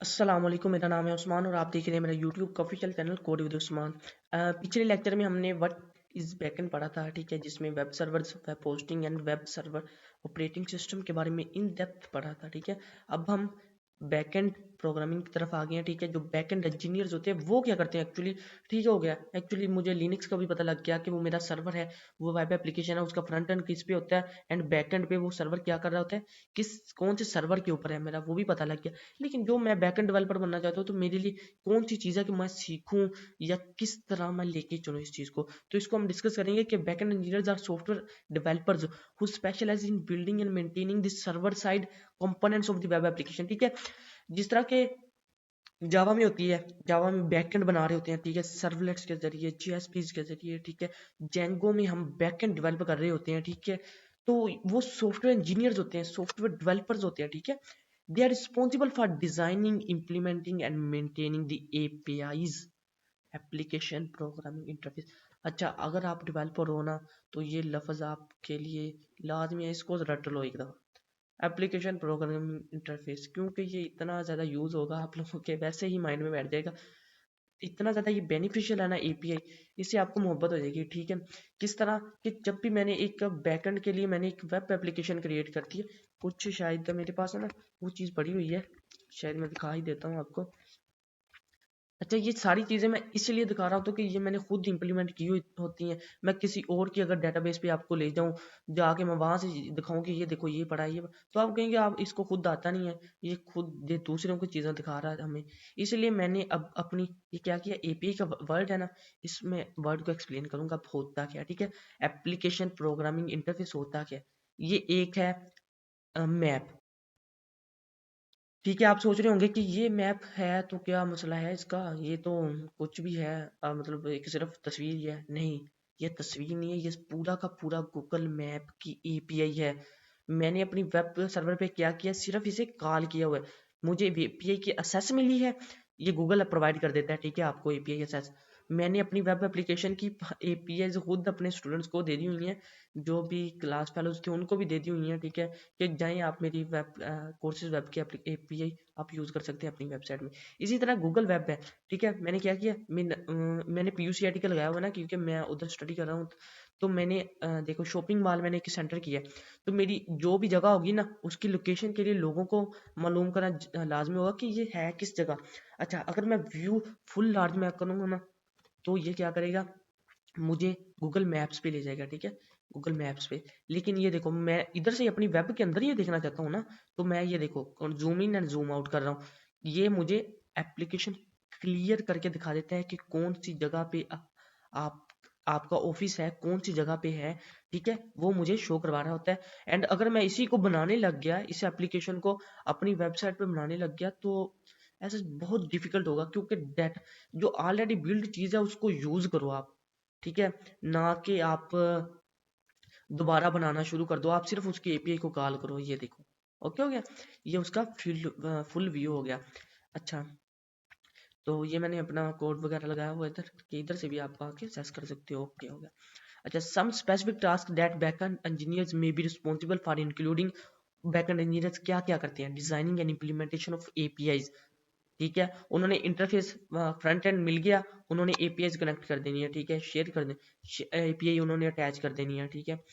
अस्सलाम वालेकुम, मेरा नाम है उस्मान और आप देख रहे हैं मेरा यूट्यूब का official channel code with Usman. पिछले लेक्चर में हमने व्हाट इज़ बैकएंड पढ़ा था, ठीक है, जिसमें web servers, web hosting and web server operating system के बारे में इन डेप्थ पढ़ा था, ठीक है। अब हम बैकएंड प्रोग्रामिंग की तरफ आ गए हैं, ठीक है। जो बैकएंड इंजीनियर्स होते हैं वो क्या करते हैं एक्चुअली, ठीक हो गया। एक्चुअली मुझे लिनक्स का भी पता लग गया कि वो मेरा सर्वर है, वो वेब एप्लीकेशन है, उसका फ्रंट एंड किस पे होता है एंड बैकएंड पे वो सर्वर क्या कर रहा होता है, किस कौन से सर्वर के ऊपर है मेरा, वो भी पता लग गया। लेकिन जो मैं बैकएंड डेवलपर बनना चाहता हूँ तो मेरे लिए कौन सी चीज़ है कि मैं सीखूं या किस तरह मैं लेके चलूँ इस चीज़ को। तो इसको हम डिस्कस करेंगे कि backend engineers are software developers who specialize in building and maintaining the server side components of the web application, ठीक है। जिस तरह के जावा में होती है, जावा में बैकएंड बना रहे होते हैं, ठीक है, सर्वलेट्स के जरिए, जेएसपीज के जरिए, ठीक है। जेंगो में हम बैकएंड डेवलप कर रहे होते हैं, ठीक है। तो वो सॉफ्टवेयर इंजीनियर्स होते हैं, सॉफ्टवेयर डेवलपर्स होते हैं, ठीक है। They are responsible for designing, implementing and maintaining the APIs, application programming interface. अच्छा, अगर आप डेवलपर हो ना तो ये लफ्ज आपके लिए लाजमी है, इसको रट लो एकदम, एप्लीकेशन प्रोग्रामिंग इंटरफेस, क्योंकि ये इतना ज़्यादा यूज़ होगा आप लोगों के, वैसे ही माइंड में बैठ जाएगा। इतना ज़्यादा ये बेनिफिशियल है ना एपीआई, इससे आपको मोहब्बत हो जाएगी, ठीक है। किस तरह कि जब भी मैंने एक बैकएंड के लिए मैंने एक वेब एप्लीकेशन क्रिएट करती है, कुछ शायद मेरे पास है ना वो चीज़ पड़ी हुई है, शायद मैं दिखा ही देता हूँ आपको। अच्छा, ये सारी चीज़ें मैं इसलिए दिखा रहा हूँ तो कि ये मैंने खुद इंप्लीमेंट की हुई होती हैं। मैं किसी और की अगर डेटाबेस पे आपको ले जाऊँ, जाके मैं वहाँ से दिखाऊँ कि ये देखो ये पढ़ा है, तो आप कहेंगे आप इसको खुद आता नहीं है, ये खुद ये दूसरों को चीज़ें दिखा रहा है हमें। इसलिए मैंने अब अपनी ये क्या किया, एपीआई का वर्ड है ना, इसमें वर्ड को एक्सप्लेन करूँगा अब होता क्या है, ठीक है। एप्लीकेशन प्रोग्रामिंग इंटरफेस होता क्या है, ये एक है मैप, ठीक है। आप सोच रहे होंगे कि ये मैप है तो क्या मसला है इसका, ये तो कुछ भी है, मतलब एक सिर्फ तस्वीर ही है। नहीं, ये तस्वीर नहीं है, ये पूरा का पूरा गूगल मैप की एपीआई है। मैंने अपनी वेब सर्वर पे क्या किया, सिर्फ इसे कॉल किया हुआ है, मुझे एपीआई की एक्सेस मिली है, ये गूगल प्रोवाइड कर देता है, ठीक है, आपको एपीआई एक्सेस। मैंने अपनी वेब एप्लीकेशन की एपीआई खुद अपने स्टूडेंट्स को दे दी हुई हैं, जो भी क्लास फेलोज थे उनको भी दे दी हुई हैं, ठीक है, कि जाएं आप मेरी वेब कोर्सेज वेब की एपीआई आप यूज़ कर सकते हैं अपनी वेबसाइट में। इसी तरह गूगल वेब है, ठीक है। मैंने क्या किया, मैंने पीयूसीआईटी का लगाया हुआ है ना, क्योंकि मैं उधर स्टडी कर रहा हूँ। तो मैंने देखो शॉपिंग मॉल मैंने एक सेंटर किया है, तो मेरी जो भी जगह होगी ना उसकी लोकेशन के लिए लोगों को मालूम करना लाजमी होगा कि ये है किस जगह। अच्छा, अगर मैं व्यू फुल लार्ज मैप करूँगा ना तो ये क्या करेगा, मुझे गूगल मैप्स पे ले जाएगा, ठीक है, गूगल मैप्स पे। लेकिन ये देखो मैं इधर से अपनी वेब के अंदर ही देखना चाहता हूँ ना, तो मैं ये देखो zoom in and zoom out कर रहा हूँ, ये मुझे एप्लीकेशन क्लियर करके दिखा देता है कि कौन सी जगह पे आप आपका ऑफिस है, कौन सी जगह पे है, ठीक है, वो मुझे शो करवा रहा होता है। एंड अगर मैं इसी को बनाने लग गया, इस एप्लीकेशन को अपनी वेबसाइट पे बनाने लग गया, तो ऐसा बहुत डिफिकल्ट होगा, क्योंकि डेट जो ऑलरेडी बिल्ड चीज़ है उसको यूज़ करो आप, ठीक है, ना कि आप दोबारा बनाना शुरू कर दो, आप सिर्फ उसकी एपीआई को कॉल करो। ये देखो ओके हो गया, ये उसका फुल व्यू हो गया। अच्छा, तो ये मैंने अपना कोड वगैरह लगाया हुआ इधर कि इधर से भी आप आके एक्सेस कर सकते हो, ओके हो गया। अच्छा, some specific task that backend engineers may be responsible for including, backend engineers क्या क्या करते हैं, designing and implementation of APIs, ठीक है। उन्होंने इंटरफेस फ्रंट एंड मिल गया, उन्होंने एपीआई कनेक्ट कर देनी है, ठीक है, शेयर कर दे, एपीआई उन्होंने अटैच कर देनी है, ठीक है।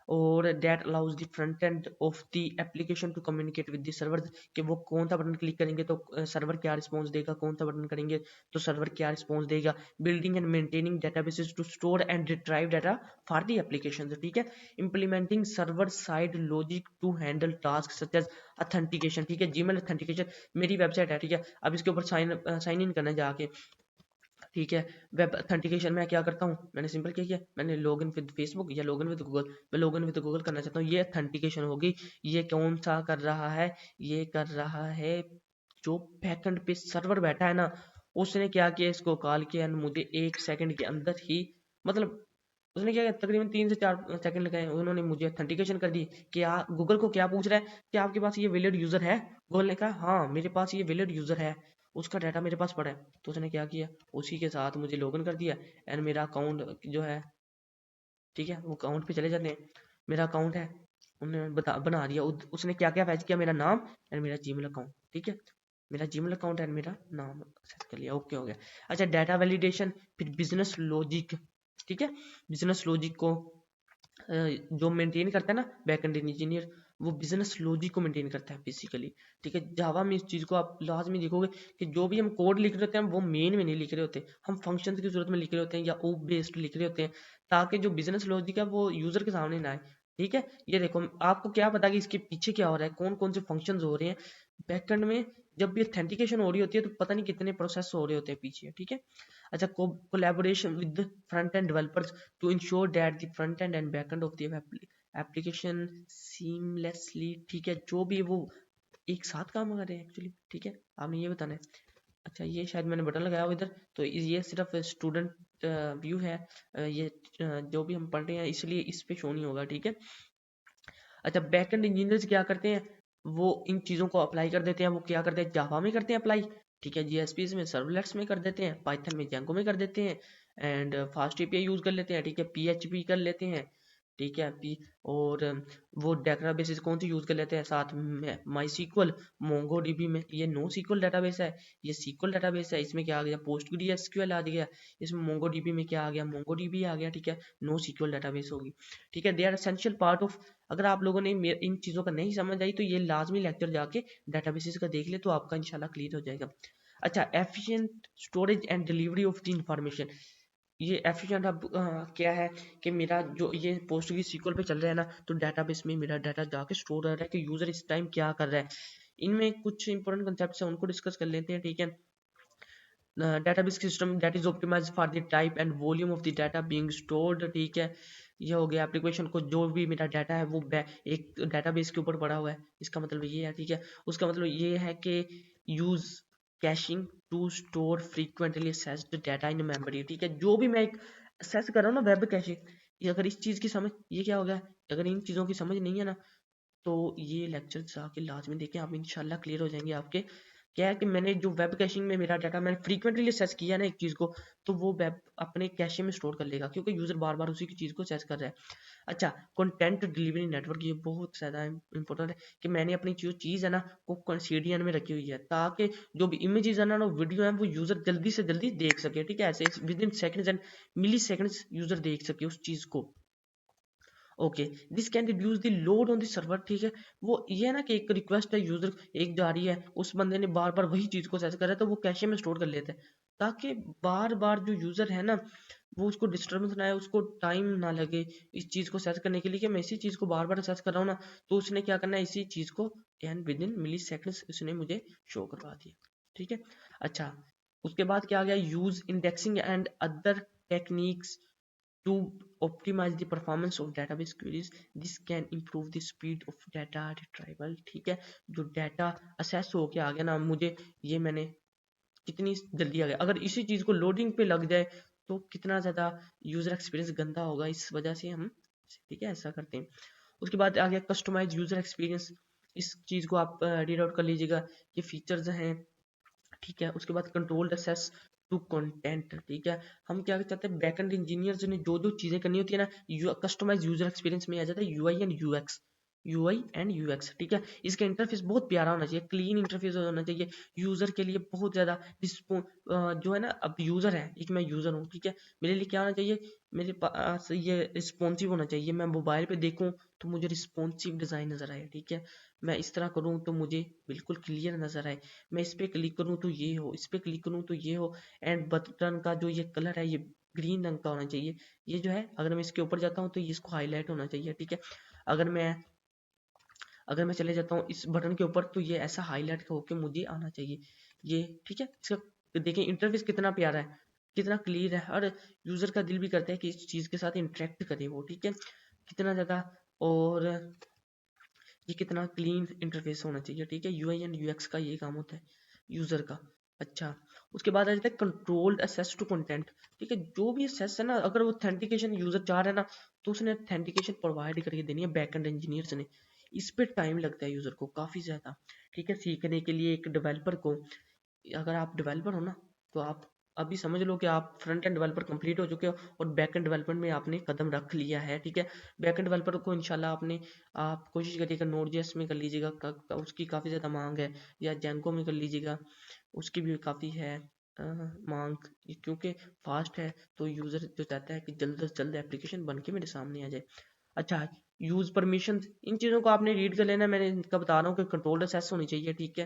और that allows the front end of the application to communicate with the server, कि वो कौन सा बटन क्लिक करेंगे तो सर्वर क्या रिस्पॉन्स देगा, कौन सा बटन करेंगे तो सर्वर क्या रिस्पॉन्स देगा। Building and maintaining databases to store and retrieve data for the application, ठीक है। Implementing server side logic to handle task such as authentication, ठीक है, जीमेल अथेंटिकेशन। मेरी वेबसाइट है, ठीक है, अब इसके ऊपर साइन इन करना जाके, ठीक है। वेब अथेंटिकेशन में क्या करता हूँ, मैंने सिंपल क्या किया, मैंने लॉग इन विद फेसबुक या लॉग इन विद गूगल, मैं लॉग इन विद गूगल करना चाहता हूँ, ये अथेंटिकेशन होगी। ये कौन सा कर रहा है, ये कर रहा है जो बैकएंड पे सर्वर बैठा है ना, उसने क्या किया, इसको कॉल किया and मुझे 1 सेकंड के अंदर ही, मतलब उसने क्या किया, तकरीबन 3 से 4 सेकंड लगाए, उन्होंने मुझे अथेंटिकेशन कर दी कि गूगल को क्या पूछ रहा है कि आपके पास ये वैलिड यूजर है। गूगल ने कहा हाँ मेरे पास ये वैलिड यूजर है, उसका डाटा मेरे पास पड़ा है। तो उसने क्या किया, उसी के साथ मुझे लॉगिन कर दिया एंड मेरा अकाउंट जो है, ठीक है, वो अकाउंट पे चले जाते हैं, मेरा अकाउंट है, उन्होंने बना दिया। उसने क्या क्या फैच किया, मेरा नाम एंड मेरा जीमेल अकाउंट, ठीक है। मेरा जीमेल अकाउंट एंड मेरा नाम सेट कर लिया, ओके हो गया। अच्छा, डाटा वैलिडेशन, फिर बिजनेस लॉजिक, ठीक है। बिजनेस लॉजिक को जो मेंटेन करता है ना बैकएंड इंजीनियर, वो बिजनेस लॉजिक को मेंटेन करता है बेसिकली, ठीक है। जावा में इस चीज़ को आप लाजमी देखोगे कि जो भी हम कोड लिख रहे होते हैं वो मेन में नहीं लिख रहे होते, हम फंक्शन की जरूरत में लिख रहे होते हैं या ओ बेस्ड लिख रहे होते हैं, ताकि जो बिजनेस लॉजिक है वो यूजर के सामने ना आए, ठीक है। ये देखो, आपको क्या पता कि इसके पीछे क्या हो रहा है, कौन कौन से फंक्शंस हो रहे हैं बैकएंड में। जब भी ऑथेंटिकेशन हो रही होती है तो पता नहीं कितने प्रोसेस हो रहे होते हैं पीछे, ठीक है। अच्छा, collaboration with front end developers to ensure that the front end back end of the application seamlessly, ठीक है। जो भी वो एक साथ काम कर रहे हैं एक्चुअली, ठीक है, आपने ये बताना है। अच्छा, ये शायद मैंने बटन लगाया हुआ इधर, तो ये सिर्फ स्टूडेंट व्यू है, ये जो भी हम पढ़ रहे हैं इसलिए इस पे शो नहीं होगा, ठीक है। अच्छा, बैकएंड इंजीनियर्स क्या करते हैं, वो इन चीज़ों को अप्लाई कर देते हैं। वो क्या करते हैं, जावा में करते हैं अप्लाई, ठीक है, जीएसपीज में, सर्वलेट्स में कर देते हैं, पाइथन में, जेंगो में कर देते हैं, एंड फास्ट एपीआई यूज़ कर लेते हैं, ठीक है, पीएचपी कर लेते हैं, ठीक है। और वो डेटाबेसेस कौन सी यूज़ कर लेते हैं साथ में, माई सीक्वल, मोंगो डीबी में, ये नो सीक्वल डाटाबेस है, ये सीक्वल डाटाबेस है, इसमें क्या आ गया, पोस्ट एसक्यूएल आ गया, इसमें मोंगो डीबी में क्या आ गया, मोंगो डीबी आ गया, ठीक है, नो सीक्वल डाटाबेस होगी, ठीक है। They are essential part of. अगर आप लोगों ने इन चीज़ों का नहीं समझ आई तो ये लाजमी लेक्चर जाके डाटाबेसेस का देख ले, तो आपका इंशाल्लाह क्लियर हो जाएगा। अच्छा, efficient storage and delivery of the information, ये एफिशिएंट अब क्या है कि मेरा जो ये पोस्ट की सीक्वल पे चल रहा है ना, तो डाटाबेस में मेरा डाटा जाके स्टोर हो रहा है कि यूजर इस टाइम क्या कर रहा है। इनमें कुछ इंपॉर्टेंट कंसेप्ट है, उनको डिस्कस कर लेते हैं, ठीक है। database system that is optimized for the type and volume of the data being stored, ठीक है। ये हो गया एप्लीकेशन को, जो भी मेरा डाटा है वो एक डेटाबेस के ऊपर पड़ा हुआ है, इसका मतलब ये है, ठीक है। उसका मतलब ये है कि use caching to store frequently accessed data in memory, ठीक है। जो भी मैं एक असेस कर रहा हूँ ना वेब कैशिंग, ये अगर इस चीज़ की समझ, ये क्या हो गया, अगर इन चीज़ों की समझ नहीं है ना, तो ये लेक्चर जाके लाजमी देखें, आप इंशाल्लाह क्लियर हो जाएंगे आपके। क्या है कि मैंने जो वेब कैशिंग में मेरा डाटा मैंने फ्रीक्वेंटली सर्च किया ना एक चीज़ को, तो वो वेब अपने कैशे में स्टोर कर लेगा, क्योंकि यूज़र बार बार उसी की चीज़ को सर्च कर रहा है। अच्छा, कंटेंट डिलीवरी नेटवर्क, ये बहुत ज़्यादा इंपॉर्टेंट है कि मैंने अपनी जो चीज़ है ना वो सीडीएन में रखी हुई है, ताकि जो भी इमेजेस है ना वीडियो है वो यूज़र जल्दी से जल्दी देख सके, ठीक है। ऐसे within seconds and milliseconds user देख सके उस चीज़ को, okay. This can reduce the load on the server, ठीक है। वो ये है ना कि एक रिक्वेस्ट है यूजर एक जा रही है, उस बंदे ने बार बार वही चीज को एक्सेस कर रहा है, तो वो कैशे में स्टोर कर लेते हैं, ताकि बार बार जो यूजर है ना वो उसको डिस्टर्बेंस ना आए, उसको टाइम ना लगे इस चीज को सर्च करने के लिए, कि मैं इसी चीज को बार बार सर्च कर रहा हूँ ना, तो उसने क्या करना है, इसी चीज को and within milliseconds उसने मुझे शो करवा दिया, ठीक है। अच्छा, उसके बाद क्या आ गया, use indexing and other techniques to optimize the performance of database queries. This can improve the speed of data retrieval, ठीक है। जो डाटा असेस हो के आ गया ना मुझे, ये मैंने कितनी जल्दी आ गया, अगर इसी चीज को लोडिंग पे लग जाए तो कितना ज्यादा यूजर एक्सपीरियंस गंदा होगा, इस वजह से हम, ठीक है, ऐसा करते हैं। उसके बाद आ गया कस्टमाइज यूजर एक्सपीरियंस, इस चीज को आप रीड आउट कर लीजिएगा, ये फीचर्स हैं, ठीक है। उसके बाद कंट्रोल्ड एक्सेस टू कंटेंट, ठीक है। हम क्या चाहते हैं, बैकएंड इंजीनियर्स ने जो जो चीजें करनी होती है ना, कस्टमाइज यूजर एक्सपीरियंस में आ जाता है यूआई एंड यूएक्स, ठीक है। इसका इंटरफेस बहुत प्यारा होना चाहिए, क्लीन इंटरफेस होना चाहिए, यूजर के लिए बहुत ज्यादा जो है ना, अब यूजर है, एक मैं यूजर हूँ, ठीक है, मेरे लिए क्या होना चाहिए, मेरे पास ये रिस्पॉन्सिव होना चाहिए, मैं मोबाइल पे देखूँ तो मुझे रिस्पॉन्सिव डिजाइन नजर आए, ठीक है। मैं इस तरह करूँ तो मुझे बिल्कुल क्लियर नजर आए, मैं इस पे क्लिक करूँ तो ये हो, इस पे क्लिक करूँ तो ये हो, एंड बटन का जो ये कलर है ये ग्रीन रंग का होना चाहिए, ये जो है अगर मैं इसके ऊपर जाता हूँ तो ये इसको हाईलाइट होना चाहिए, ठीक है। अगर मैं अगर मैं चले जाता हूँ इस बटन के ऊपर तो ये ऐसा हाईलाइट होके मुझे आना चाहिए, ये, ठीक है। इसका देखें इंटरफेस कितना प्यारा है, कितना क्लियर है, और यूजर का दिल भी करता है कि इस चीज के साथ इंटरेक्ट करे वो, ठीक है, कितना ज्यादा। और ये कितना क्लीन इंटरफेस होना चाहिए, ठीक है। यूआई एंड यूएक्स का ये काम होता है यूजर का। अच्छा, उसके बाद आ जाता है कंट्रोल्ड एक्सेस टू कंटेंट, ठीक है। जो भी एक्सेस है ना, अगर वो ऑथेंटिकेशन यूजर चाह रहा है ना, तो उसने ऑथेंटिकेशन प्रोवाइड करके देनी है बैकएंड इंजीनियर्स ने। इस पे टाइम लगता है यूजर को काफी ज्यादा, ठीक है, सीखने के लिए। एक डेवलपर को, अगर आप डेवलपर हो ना, तो आप अभी समझ लो कि आप फ्रंट एंड डेवलपर कंप्लीट हो चुके हो और बैक एंड डेवलपमेंट में आपने कदम रख लिया है, ठीक है। बैक एंड डेवलपर को इंशाल्लाह आप कोशिश करिएगा नोड जेएस में कर लीजिएगा, उसकी काफ़ी ज़्यादा मांग है, या जैनको में कर लीजिएगा, उसकी भी काफ़ी है मांग, क्योंकि फास्ट है तो यूज़र जो चाहता है कि जल्द से जल्द एप्लीकेशन बन के मेरे सामने आ जाए। अच्छा, यूज़ परमिशन, इन चीज़ों को आपने रीड कर लेना, मैंने इनका बता रहा हूँ कि कंट्रोल्ड एक्सेस होनी चाहिए, ठीक है,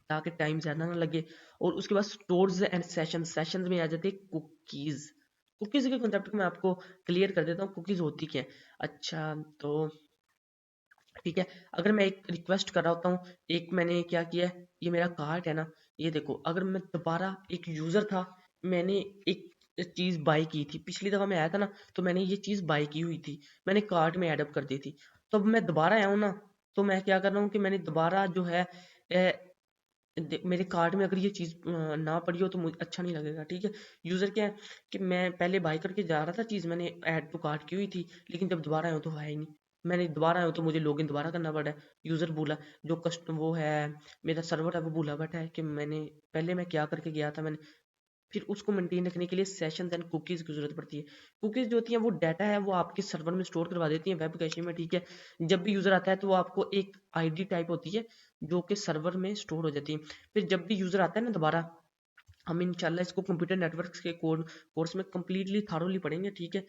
ताकि टाइम ज़्यादा ना लगे। और उसके बाद स्टोर्स एंड सेशंस में आ जाते हैं कुकीज़। कुकीज़ के कंसेप्ट को मैं आपको क्लियर कर देता हूँ, कुकीज़ होती क्या है। अच्छा, तो ठीक है, अगर मैं एक रिक्वेस्ट कर रहा होता हूँ, एक मैंने क्या किया है, ये मेरा कार्ट है ना, ये देखो, अगर मैं दोबारा एक यूज़र था, मैंने एक चीज़ बाई की थी, पिछली दफ़ा मैं आया था ना, तो मैंने ये चीज़ बाई की हुई थी, मैंने कार्ट में ऐड अप कर दी थी। तो अब मैं दोबारा आया हूँ ना, तो मैं क्या कर रहा हूँ कि मैंने दोबारा जो है मेरे कार्ट में अगर ये चीज़ ना पड़ी हो तो मुझे अच्छा नहीं लगेगा, ठीक है। यूज़र क्या है कि मैं पहले बाई करके जा रहा था चीज़, मैंने ऐड टू कार्ट की हुई थी, लेकिन जब दोबारा आया हूँ तो है ही नहीं। मैंने दोबारा आया हूँ तो मुझे लॉगिन दोबारा करना पड़ा है। यूज़र बोला, जो कस्ट वो है, मेरा सर्वर है, वो भूला बैठा है कि मैंने पहले मैं क्या करके गया था। मैंने फिर उसको मेंटेन रखने के लिए सेशंस एंड कुकीज़ की ज़रूरत पड़ती है। कुकीज़ जो होती हैं वो डाटा है, वो आपके सर्वर में स्टोर करवा देती हैं वेब कैशे में, ठीक है। जब भी यूज़र आता है तो वो आपको एक आईडी टाइप होती है जो कि सर्वर में स्टोर हो जाती है। फिर जब भी यूज़र आता है ना दोबारा, हम इंशाल्लाह इसको कंप्यूटर नेटवर्क्स के कोर्स में कम्प्लीटली थारोली पढ़ेंगे, ठीक है।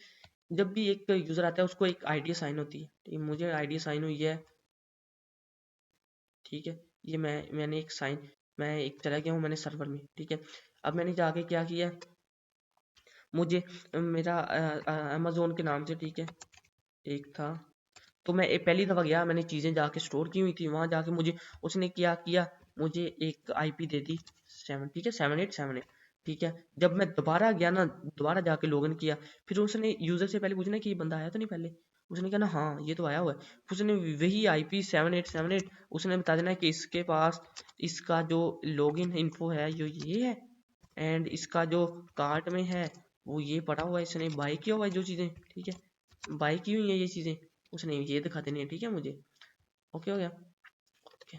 जब भी एक यूज़र आता है उसको एक आईडी असाइन होती है, ठीक है? मुझे आईडी असाइन हुई है, ठीक है। ये मैंने एक साइन, मैं एक चला गया हूँ मैंने सर्वर में, ठीक है। अब मैंने जाके क्या किया, मुझे मेरा अमेज़ोन के नाम से, ठीक है, एक था, तो मैं पहली दफ़ा गया, मैंने चीज़ें जाके स्टोर की हुई थी, वहाँ जाके मुझे उसने क्या किया, मुझे एक आईपी दे दी 7, ठीक है, 7878, ठीक है। जब मैं दोबारा गया ना, दोबारा जाके लॉगिन किया, फिर उसने यूज़र से पहले पूछना कि ये बंदा आया तो नहीं पहले, उसने कहा ना हाँ ये तो आया हुआ है, उसने वही आईपी 7878 उसने बता देना कि इसके पास इसका जो लॉगिन इन्फो है जो ये है, एंड इसका जो कार्ट में है वो ये पड़ा हुआ है, इसने बाई किया हुआ है जो चीज़ें, ठीक है, बाई की हुई है ये चीज़ें, उसने ये दिखा देनी है, ठीक है मुझे। ओके हो गया, ओके।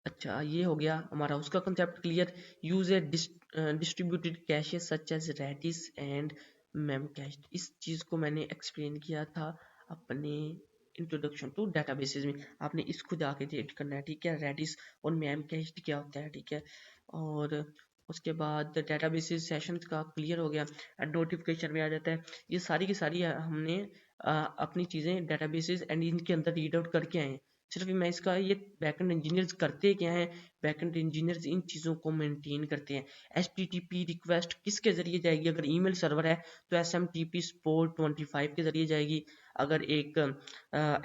अच्छा, ये हो गया हमारा उसका concept clear. Use a distributed cache such as Redis and Memcache, इस चीज़ को मैंने एक्सप्लेन किया था अपने इंट्रोडक्शन टू डेटाबेसेस में, आपने इसको जाके रीड करना है, ठीक है। रेडिस और मेमकैश क्या होता है, ठीक है। और उसके बाद डेटाबेसेस सेशंस का क्लियर हो गया, नोटिफिकेशन में आ जाता है। ये सारी की सारी हमने अपनी चीज़ें डेटाबेसेस एंड इनके अंदर रीड आउट करके आए हैं। सिर्फ मैं इसका ये बैकएंड इंजीनियर्स करते क्या हैं, बैकएंड इंजीनियर्स इन चीज़ों को मेंटेन करते हैं। एचटीटीपी रिक्वेस्ट किसके ज़रिए जाएगी, अगर ईमेल सर्वर है तो एसएमटीपी पोर्ट 25 के ज़रिए जाएगी। अगर एक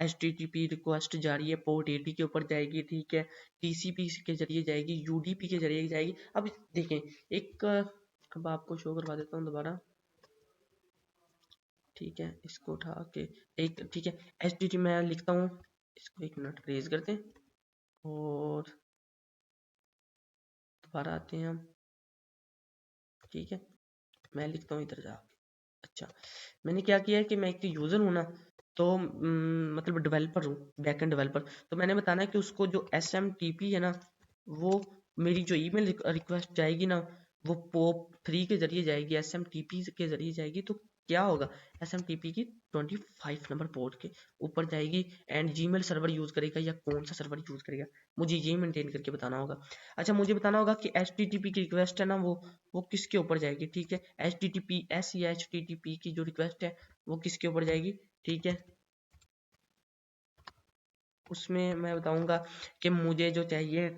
एचटीटीपी रिक्वेस्ट जा रही है पोर्ट 80 के ऊपर जाएगी, ठीक है। टीसीपी के ज़रिए जाएगी, यूडीपी के ज़रिए जाएगी। अब देखें एक अब आपको शो करवा देता हूँ दोबारा, ठीक है, इसको उठा के एक, ठीक है, एच टी टी मैं लिखता हूँ, इसको एक मिनट रेज करते हैं और दोबारा आते हैं हम, ठीक है। मैं लिखता हूँ इधर जाके। अच्छा, मैंने क्या किया है कि मैं एक यूज़र हूँ ना, तो मतलब डेवलपर हूँ, बैकएंड डेवलपर, तो मैंने बताना है कि उसको जो एस एम टी पी है ना, वो मेरी जो ईमेल रिक्वेस्ट जाएगी ना, वो पोप 3 के जरिए जाएगी, एस एम टी पी के जरिए जाएगी। तो क्या होगा, एस एम टी पी की 25 नंबर पोर्ट के ऊपर जाएगी, and Gmail server use करेगा या कौन सा सर्वर यूज़ करेगा, मुझे ये मेंटेन करके बताना होगा। अच्छा, मुझे बताना होगा कि एच टी टी पी की रिक्वेस्ट है ना, वो किसके ऊपर जाएगी, ठीक है। H T T P S या एच टी टी पी की जो रिक्वेस्ट है वो किसके ऊपर जाएगी, ठीक है। उसमें मैं बताऊंगा कि मुझे जो चाहिए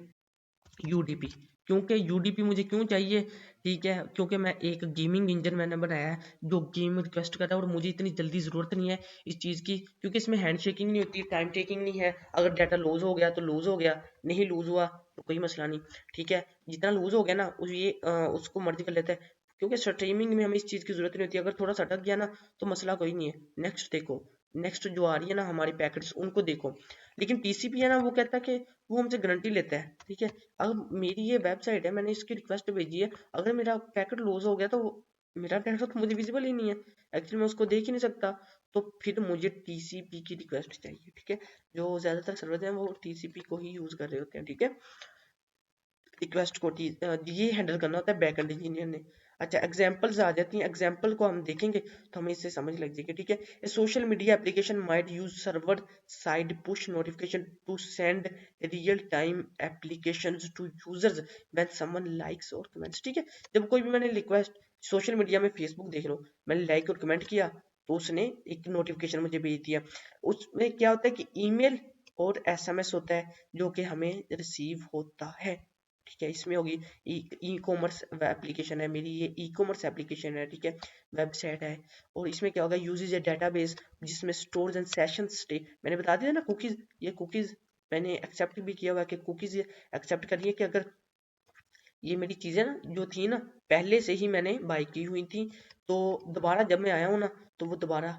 यूडीपी, क्योंकि यूडीपी मुझे क्यों चाहिए, ठीक है, क्योंकि मैं एक गेमिंग इंजन मैंने बनाया है जो गेम रिक्वेस्ट करता है, और मुझे इतनी जल्दी ज़रूरत नहीं है इस चीज़ की, क्योंकि इसमें हैंड शेकिंग नहीं होती, टाइम टेकिंग नहीं है। अगर डाटा लूज़ हो गया तो लूज़ हो गया, नहीं लूज़ हुआ तो कोई मसला नहीं, ठीक है। जितना लूज़ हो गया ना उसको मर्जी कर लेता है, क्योंकि स्ट्रीमिंग में हमें इस चीज़ की ज़रूरत नहीं होती। अगर थोड़ा सा अटक गया ना तो मसला कोई नहीं है, नेक्स्ट देखो, नेक्स्ट जो आ रही है ना हमारी पैकेट्स उनको देखो। लेकिन टीसीपी है ना, वो कहता है कि वो हमसे गारंटी लेता है, ठीक है। अगर मेरी ये वेबसाइट है, मैंने इसकी रिक्वेस्ट भेजी है, अगर मेरा पैकेट लॉस हो गया तो मेरा पैकेट तो मुझे विजिबल ही नहीं है, एक्चुअली मैं उसको देख ही नहीं सकता। तो फिर मुझे टीसीपी की रिक्वेस्ट चाहिए, ठीक है। जो ज़्यादातर सर्वर हैं वो टीसीपी को ही यूज़ कर रहे होते हैं, ठीक है। रिक्वेस्ट को ये हैंडल करना होता है बैकएंड इंजीनियर ने। अच्छा, एग्जांपल्स आ जाती हैं, एग्जांपल को हम देखेंगे तो हमें इससे समझ लग जाएगी, ठीक है। A social media application might use server side push notification to send real time applications to users when someone likes और कमेंट्स, ठीक है। जब कोई भी मैंने रिक्वेस्ट सोशल मीडिया में फेसबुक देख लो, मैंने लाइक और कमेंट किया तो उसने एक नोटिफिकेशन मुझे भेज दिया। उसमें क्या होता है कि ईमेल और एसएमएस होता है जो कि हमें रिसीव होता है, ठीक है। इसमें होगी ई कॉमर्स एप्लीकेशन है मेरी, ये ई कॉमर्स एप्लीकेशन है, ठीक है, वेबसाइट है। और इसमें क्या होगा, यूजेज ए डेटाबेस जिसमें स्टोर्स एंड सेशन स्टे, मैंने बता दिया ना कुकीज, ये कुकीज मैंने एक्सेप्ट भी किया हुआ कि कुकीज एक्सेप्ट करिए कि अगर ये मेरी चीज़ें ना जो थी ना पहले से ही मैंने बाई की हुई थी, तो दोबारा जब मैं आया हूँ ना तो वो दोबारा,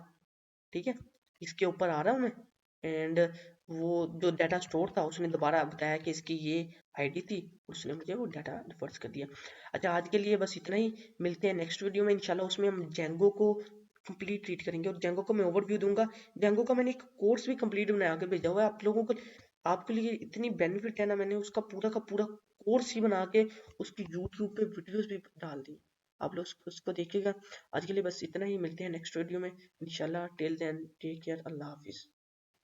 ठीक है, इसके ऊपर आ रहा हूँ मैं। एंड वो जो डाटा स्टोर था उसने दोबारा बताया कि इसकी ये आईडी थी, उसने मुझे वो डाटा रिवर्स कर दिया। अच्छा, आज के लिए बस इतना ही, मिलते हैं नेक्स्ट वीडियो में इंशाल्लाह। उसमें हम जेंगो को कंप्लीट ट्रीट करेंगे और जेंगो को मैं ओवरव्यू दूंगा। जेंगो का मैंने एक कोर्स भी कंप्लीट बना के भेजा हुआ है आप लोगों को, आपके लिए इतनी बेनिफिट है ना, मैंने उसका पूरा का पूरा कोर्स ही बना के उसकी यूट्यूब पे वीडियोस भी डाल दी, आप लोग उसको देखिएगा। आज के लिए बस इतना ही, मिलते हैं नेक्स्ट वीडियो में इंशाल्लाह। टिल देन टेक केयर, अल्लाह हाफिज।